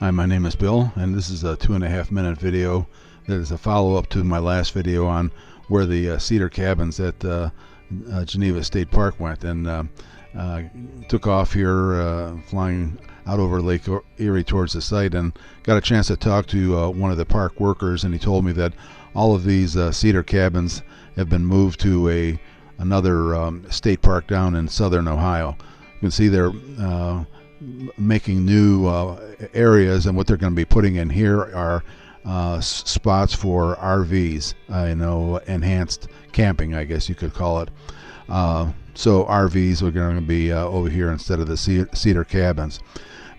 Hi, my name is Bill, and this is a 2.5 minute video that is a follow-up to my last video on where the Cedar Cabins at Geneva State Park went, and took off here flying out over Lake Erie towards the site, and got a chance to talk to one of the park workers, and he told me that all of these Cedar Cabins have been moved to another state park down in southern Ohio. You can see they're making new areas, and what they're going to be putting in here are spots for RVs, enhanced camping, I guess you could call it. So RVs are going to be over here instead of the Cedar Cabins.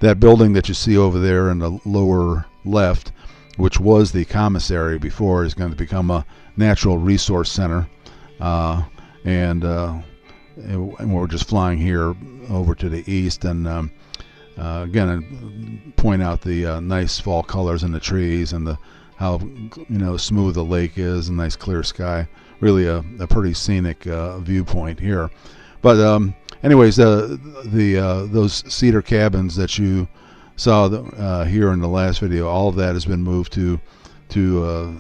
That building that you see over there in the lower left, which was the commissary before, is going to become a natural resource center, and we're just flying here over to the east, and again, I point out the nice fall colors in the trees, and how smooth the lake is, and nice clear sky. Really a pretty scenic viewpoint here. But anyways, those Cedar Cabins that you saw here in the last video, all of that has been moved to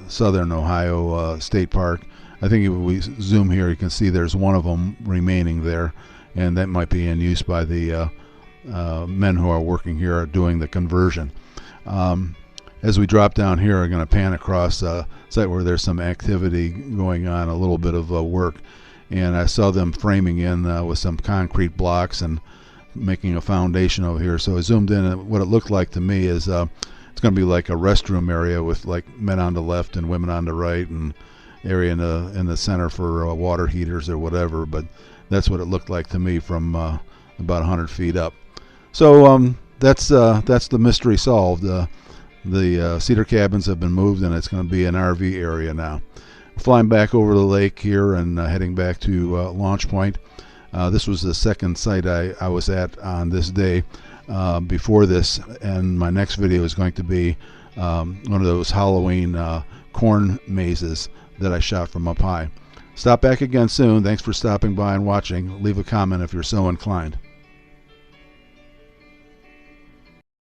southern Ohio State Park. I think if we zoom here, you can see there's one of them remaining there, and that might be in use by the men who are working here doing the conversion. As we drop down here, I'm going to pan across a site where there's some activity going on, a little bit of work, and I saw them framing in with some concrete blocks and making a foundation over here. So I zoomed in, and what it looked like to me is it's going to be like a restroom area with like men on the left and women on the right, and area in the center for water heaters or whatever. But that's what it looked like to me from about 100 feet up. So that's the mystery solved. The Cedar Cabins have been moved, and it's going to be an RV area now. Flying back over the lake here and heading back to Launch Point. This was the second site I was at on this day. Before this, and my next video is going to be one of those Halloween corn mazes that I shot from up high. Stop back again soon. Thanks for stopping by and watching. Leave a comment if you're so inclined.